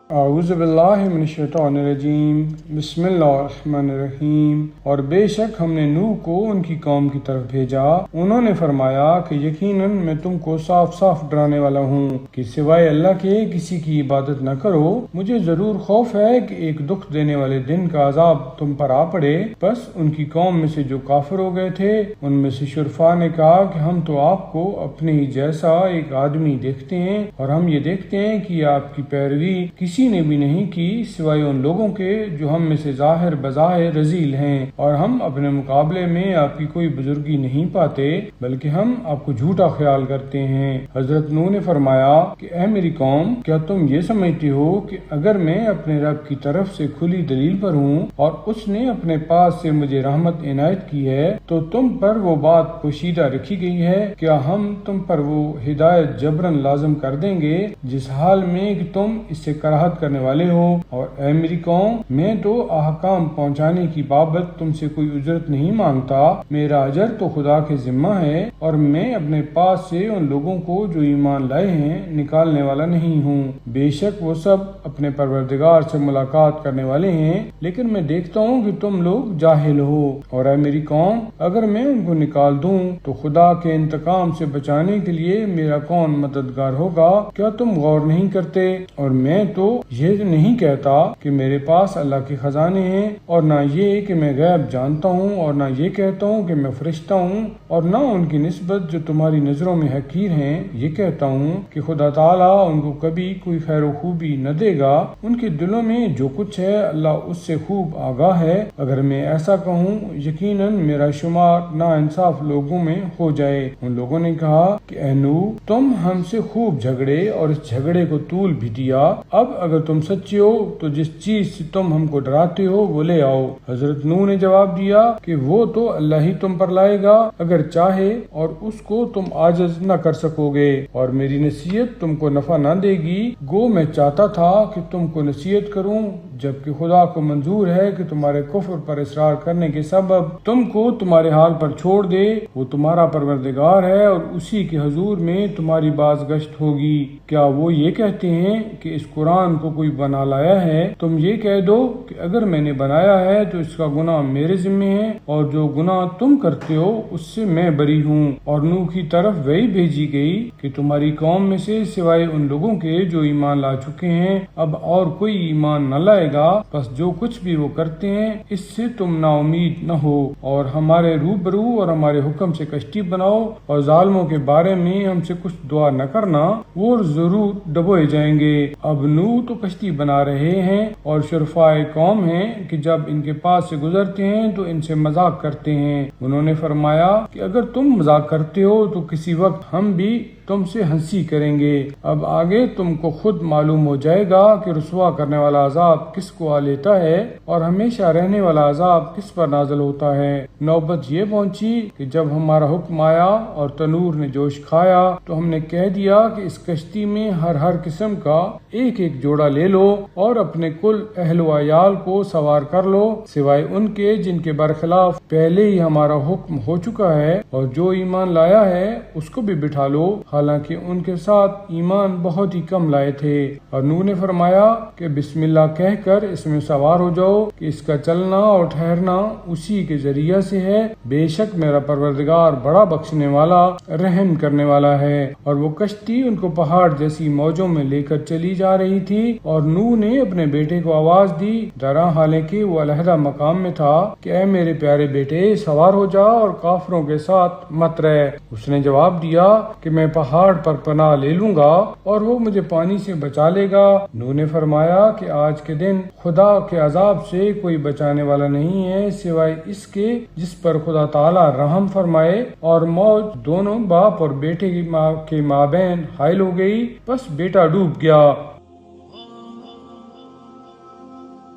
اعوذ باللہ من الشیطان الرجیم، بسم اللہ الرحمن الرحیم۔ اور بے شک ہم نے نوح کو ان کی قوم کی طرف بھیجا، انہوں نے فرمایا کہ یقیناً میں تم کو صاف صاف ڈرانے والا ہوں کہ سوائے اللہ کے کسی کی عبادت نہ کرو۔ مجھے ضرور خوف ہے کہ ایک دکھ دینے والے دن کا عذاب تم پر آ پڑے۔ بس ان کی قوم میں سے جو کافر ہو گئے تھے، ان میں سے شرفاء نے کہا کہ ہم تو آپ کو اپنے ہی جیسا ایک آدمی دیکھتے ہیں، اور ہم یہ دیکھتے ہیں کہ آپ کی پیروی کسی نے بھی نہیں کی سوائے ان لوگوں کے جو ہم میں سے ظاہر بظاہر رذیل ہیں، اور ہم اپنے مقابلے میں آپ کی کوئی بزرگی نہیں پاتے، بلکہ ہم آپ کو جھوٹا خیال کرتے ہیں۔ حضرت نوح نے فرمایا کہ اے میری قوم، کیا تم یہ سمجھتے ہو کہ اگر میں اپنے رب کی طرف سے کھلی دلیل پر ہوں اور اس نے اپنے پاس سے مجھے رحمت عنایت کی ہے تو تم پر وہ بات پوشیدہ رکھی گئی ہے؟ کیا ہم تم پر وہ ہدایت جبرن لازم کر دیں گے جس حال میں کہ تم اس سے کراہت کرنے والے ہو؟ اور اے میری قوم، میں تو احکام پہنچانے کی بابت تم سے کوئی اجرت نہیں مانگتا، میرا اجر تو خدا کے ذمہ ہے، اور میں اپنے پاس سے ان لوگوں کو جو ایمان لائے ہیں نکالنے والا نہیں ہوں۔ بے شک وہ سب اپنے پروردگار سے ملاقات کرنے والے ہیں، لیکن میں دیکھتا ہوں کہ تم لوگ جاہل ہو۔ اور اے میری قوم، اگر میں ان کو نکال دوں تو خدا کے انتقام سے بچانے کے لیے میرا کون مددگار ہوگا؟ کیا تم غور نہیں کرتے؟ اور میں تو یہ نہیں کہتا کہ میرے پاس اللہ کے خزانے ہیں، اور نہ یہ کہ میں غیب جانتا ہوں، اور نہ یہ کہتا ہوں کہ میں فرشتہ ہوں، اور نہ ان کی نسبت جو تمہاری نظروں میں حقیر ہیں یہ کہتا ہوں کہ خدا تعالیٰ ان کو کبھی کوئی خیر و خوبی نہ دے گا۔ ان کے دلوں میں جو کچھ ہے اللہ اس سے خوب آگاہ ہے۔ اگر میں ایسا کہوں یقیناً میرا شمار نا انصاف لوگوں میں ہو جائے۔ ان لوگوں نے کہا کہ اے نوح، تم ہم سے خوب جھگڑے اور اس جھگڑے کو طول بھی دیا، اب اگر تم سچے ہو تو جس چیز سے تم ہم کو ڈراتے ہو وہ لے آؤ۔ حضرت نوح نے جواب دیا کہ وہ تو اللہ ہی تم پر لائے گا اگر چاہے، اور اس کو تم عاجز نہ کر سکو گے، اور میری نصیحت تم کو نفع نہ دے گی۔ گو میں چاہتا تھا کہ تم کو نصیحت کروں، جبکہ خدا کو منظور ہے کہ تمہارے کفر پر اصرار کرنے کے سبب تم کو تمہارے حال پر چھوڑ دے۔ وہ تمہارا پروردگار ہے اور اسی کے حضور میں تمہاری بازگشت ہوگی۔ کیا وہ یہ کہتے ہیں کہ اس قرآن کو کوئی بنا لایا ہے؟ تم یہ کہہ دو کہ اگر میں نے بنایا ہے تو اس کا گناہ میرے ذمہ ہے، اور جو گناہ تم کرتے ہو اس سے میں بری ہوں۔ اور نوح کی طرف وہی بھیجی گئی کہ تمہاری قوم میں سے سوائے ان لوگوں کے جو ایمان لا چکے ہیں اب اور کوئی ایمان نہ لائے گا، بس جو کچھ بھی وہ کرتے ہیں اس سے تم نا امید نہ ہو، اور ہمارے روبرو اور ہمارے حکم سے کشتی بناؤ، اور ظالموں کے بارے میں ہم سے کچھ دعا نہ کرنا، وہ ضرور ڈبوئے جائیں گے۔ اب نوح تو کشتی بنا رہے ہیں اور شرفاء قوم ہیں کہ جب ان کے پاس سے گزرتے ہیں تو ان سے مذاق کرتے ہیں۔ انہوں نے فرمایا کہ اگر تم مذاق کرتے ہو تو کسی وقت ہم بھی تم سے ہنسی کریں گے۔ اب آگے تم کو خود معلوم ہو جائے گا کہ رسوا کرنے والا عذاب کس کو آ لیتا ہے اور ہمیشہ رہنے والا عذاب کس پر نازل ہوتا ہے۔ نوبت یہ پہنچی کہ جب ہمارا حکم آیا اور تنور نے جوش کھایا تو ہم نے کہہ دیا کہ اس کشتی میں ہر قسم کا ایک ایک جوڑا لے لو اور اپنے کل اہل و عیال کو سوار کر لو، سوائے ان کے جن کے برخلاف پہلے ہی ہمارا حکم ہو چکا ہے، اور جو ایمان لایا ہے اس کو بھی بٹھا لو، حالانکہ ان کے ساتھ ایمان بہت ہی کم لائے تھے۔ اور نوح نے فرمایا کہ بسم اللہ کہہ کر اس میں سوار ہو جاؤ کہ اس کا چلنا اور ٹھہرنا اسی کے ذریعہ سے ہے، بے شک میرا پروردگار بڑا بخشنے والا رحم کرنے والا ہے۔ اور وہ کشتی ان کو پہاڑ جیسی موجوں میں لے کر چلی جا رہی تھی، اور نوح نے اپنے بیٹے کو آواز دی، ڈرا حالانکہ وہ علیحدہ مقام میں تھا، کہ اے میرے پیارے بیٹے سوار ہو جا اور کافروں کے ساتھ مت رہ۔ اس نے جواب دیا کہ میں پہاڑ پر پناہ لے لوں گا اور وہ مجھے پانی سے بچا لے گا۔ نوح نے فرمایا کہ آج کے دن خدا کے عذاب سے کوئی بچانے والا نہیں ہے سوائے اس کے جس پر خدا تعالی رحم فرمائے۔ اور موج دونوں باپ اور بیٹے کے مابین حائل ہو گئی، بس بیٹا ڈوب گیا۔